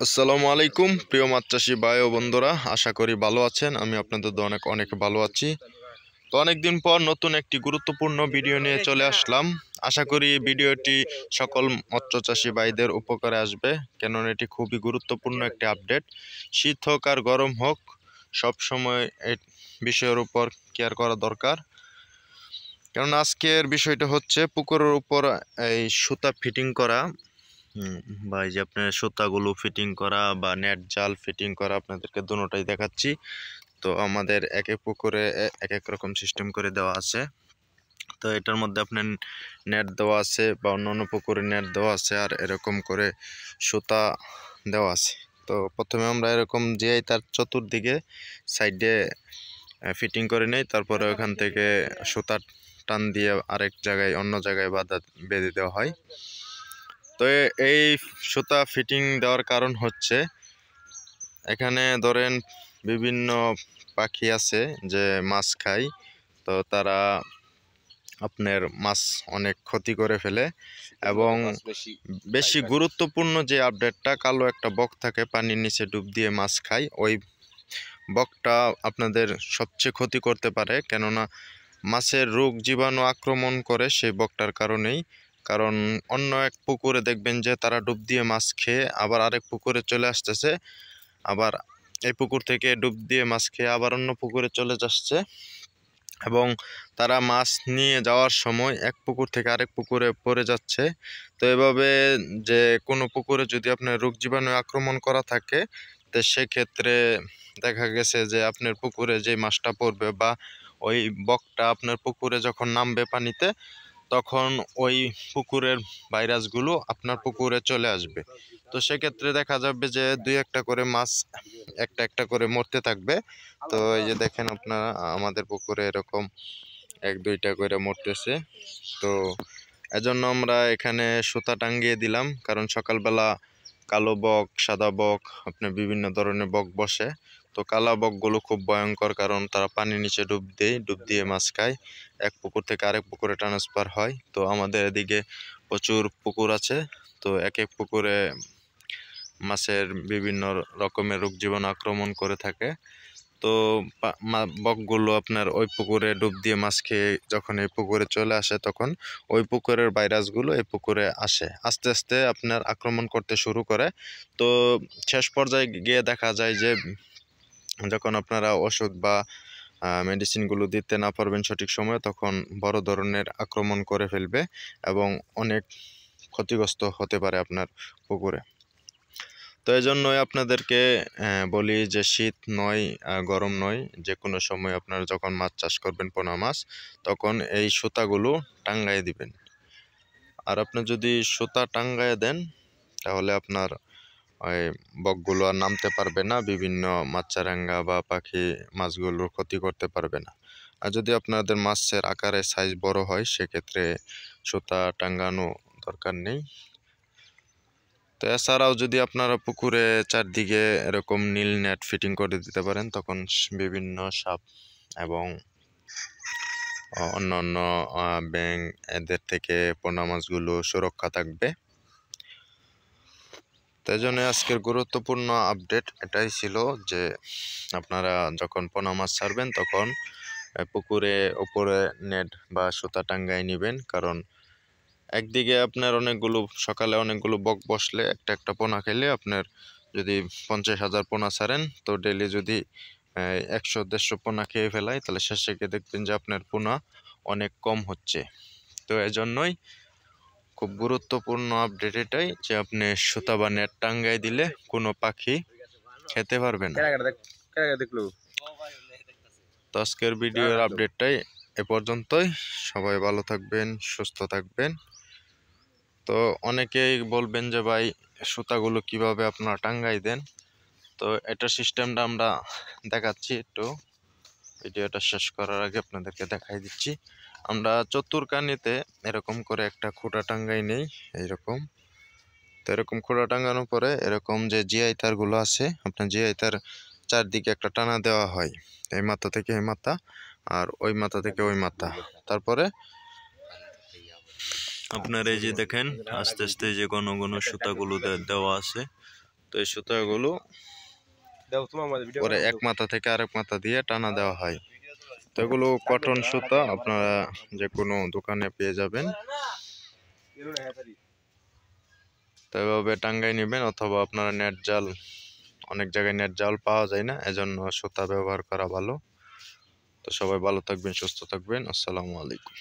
আসসালামু আলাইকুম প্রিয় মাছ চাষি ভাই ও বন্ধুরা, আশা করি ভালো আছেন। আমি আপনাদের অনেক অনেক ভালো আছি। তো অনেকদিন পর নতুন একটি গুরুত্বপূর্ণ ভিডিও নিয়ে চলে আসলাম। আশা করি ভিডিওটি সকল মৎস্য চাষি ভাইদের উপকারে আসবে, কেননা এটি খুবই গুরুত্বপূর্ণ একটি আপডেট। শীত হোক আর গরম হোক, সব সময় এই বিষয়ের উপর কেয়ার করা দরকার। কারণ আজকের বিষয়টা হচ্ছে পুকুরের উপর এই সুতা ফিটিং করা, বা এই যে আপনার সুতাগুলো ফিটিং করা বা নেট জাল ফিটিং করা, আপনাদেরকে দুটোটাই দেখাচ্ছি। তো আমাদের এক এক পুকুরে এক এক রকম সিস্টেম করে দেওয়া আছে। তো এটার মধ্যে আপনার নেট দেওয়া আছে বা অন্য পুকুরে নেট দেওয়া আছে, আর এরকম করে সুতা দেওয়া আছে। তো প্রথমে আমরা এরকম যে তার চতুর্দিকে সাইডে ফিটিং করে নেই, তারপরে ওখান থেকে সুতা টান দিয়ে আরেক জায়গায় অন্য জায়গায় বেঁধে দেওয়া হয়। তো এই সুতা ফিটিং দেওয়ার কারণ হচ্ছে, এখানে ধরেন বিভিন্ন পাখি আছে যে মাছ খায়, তো তারা আপনার মাছ অনেক ক্ষতি করে ফেলে। এবং বেশি গুরুত্বপূর্ণ যে আপডেটটা, কালো একটা বক থাকে পানির নিচে ডুব দিয়ে মাছ খায়, ওই বকটা আপনাদের সবচেয়ে ক্ষতি করতে পারে। কেননা মাছের রোগ জীবাণু আক্রমণ করে সেই বকটার কারণেই। কারণ অন্য এক পুকুরে দেখবেন যে তারা ডুব দিয়ে মাছ খেয়ে আবার আরেক পুকুরে চলে আসতেছে, আবার এই পুকুর থেকে ডুব দিয়ে মাছ খেয়ে আবার অন্য পুকুরে চলে যাচ্ছে, এবং তারা মাছ নিয়ে যাওয়ার সময় এক পুকুর থেকে আরেক পুকুরে পড়ে যাচ্ছে। তো এভাবে যে কোনো পুকুরে যদি আপনার রোগ জীবাণু আক্রমণ করা থাকে, তো সেক্ষেত্রে দেখা গেছে যে আপনার পুকুরে যে মাছটা পড়বে বা ওই বকটা আপনার পুকুরে যখন নামবে পানিতে, তখন ওই পুকুরের ভাইরাসগুলো আপনার পুকুরে চলে আসবে। তো সেক্ষেত্রে দেখা যাবে যে দুই একটা করে মাছ একটা একটা করে মরতে থাকবে। তো এই যে দেখেন আপনারা আমাদের পুকুরে এরকম এক দুইটা করে মরতেছে। তো এজন্য আমরা এখানে সুতা টাঙ্গিয়ে দিলাম, কারণ সকালবেলা কালো বক, সাদা বক, আপনার বিভিন্ন ধরনের বক বসে। তো কালা বকগুলো খুব ভয়ঙ্কর, কারণ তারা পানির নিচে ডুব দিয়ে মাছ খায়, এক পুকুর থেকে আরেক পুকুরে ট্রান্সফার হয়। তো আমাদের এদিকে প্রচুর পুকুর আছে, তো এক এক পুকুরে মাছের বিভিন্ন রকমের রোগ জীবাণু আক্রমণ করে থাকে। তো বকগুলো আপনার ওই পুকুরে ডুব দিয়ে মাছ খেয়ে যখন এই পুকুরে চলে আসে, তখন ওই পুকুরের ভাইরাসগুলো এই পুকুরে আসে, আস্তে আস্তে আপনার আক্রমণ করতে শুরু করে। তো শেষ পর্যায়ে গিয়ে দেখা যায় যে যখন আপনারা ওষুধ বা মেডিসিনগুলো দিতে না পারবেন সঠিক সময়ে, তখন বড় ধরনের আক্রমণ করে ফেলবে এবং অনেক ক্ষতিগ্রস্ত হতে পারে আপনার পুকুরে। তো এই জন্যই আপনাদেরকে বলি যে শীত নয় গরম নয়, যে কোনো সময় আপনারা যখন মাছ চাষ করবেন, পোনা মাছ, তখন এই সুতাগুলো টাঙ্গায় দিবেন। আর আপনি যদি সুতা টাঙ্গায় দেন, তাহলে আপনার ওই বকগুলো আর নামতে পারবে না, বিভিন্ন মাছরাঙা বা পাখি মাছগুলোর ক্ষতি করতে পারবে না। আর যদি আপনাদের মাছের আকারে সাইজ বড় হয়, সেক্ষেত্রে সুতা টাঙ্গানো দরকার নেই। তো এছাড়াও যদি আপনারা পুকুরে চারদিকে এরকম নীল নেট ফিটিং করে দিতে পারেন, তখন বিভিন্ন সাপ এবং অন্যান্য ব্যাঙ এদের থেকে পোনা মাছগুলো সুরক্ষা থাকবে। তাই জন্য আজকের গুরুত্বপূর্ণ আপডেট এটাই ছিল যে আপনারা যখন পোনা মাছ ছাড়বেন, তখন পুকুরে উপরে নেট বা সুতা টাঙ্গাই নেবেন। কারণ একদিকে আপনার সকালে অনেকগুলো বক বসলে একটা একটা পোনা খেলে আপনার যদি 50,000 পোনা ছাড়েন, তো ডেলি যদি 100-150 পোনা খেয়ে ফেলায়, তাহলে শেষে গিয়ে দেখবেন যে আপনার পোনা অনেক কম হচ্ছে। তো এজন্যই খুব গুরুত্বপূর্ণ আপডেট এটাই যে আপনি সুতা বা নেট টাঙ্গাই দিলে কোনো পাখি খেতে পারবে না। তো আজকের ভিডিওর আপডেটটাই এ পর্যন্তই। সবাই ভালো থাকবেন, সুস্থ থাকবেন। তো অনেকেই বলবেন যে ভাই, সুতাগুলো কিভাবে আপনারা টাঙ্গাই দেন? তো এটার সিস্টেমটা আমরা দেখাচ্ছি, একটু ভিডিওটা শেষ করার আগে আপনাদেরকে দেখাই দিচ্ছি। আমরা চতুর্কানিতে এরকম করে একটা খুঁটা টাঙ্গাই নেই, এইরকম। তো এরকম খুঁটা টাঙ্গানোর পরে এরকম যে জিআই তারগুলো আছে, আপনার জিআই তার চারদিকে একটা টানা দেওয়া হয়, এই মাথা থেকে এই মাথা আর ওই মাথা থেকে ওই মাথা। তারপরে আপনার এই যে দেখেন আস্তে আস্তে যে ঘন ঘন সুতাগুলো দেওয়া আছে, তো এই সুতাগুলো পরে এক মাথা থেকে আরেক মাথা দিয়ে টানা দেওয়া হয়। তো এগুলো কটন সুতা, আপনারা যে কোনো দোকানে পেয়ে যাবেন। তো এভাবে টাঙ্গাই নেবেন, অথবা আপনারা নেট জাল, অনেক জায়গায় নেট জাল পাওয়া যায় না, এজন্য সুতা ব্যবহার করা ভালো। তো সবাই ভালো থাকবেন, সুস্থ থাকবেন। আসসালামু আলাইকুম।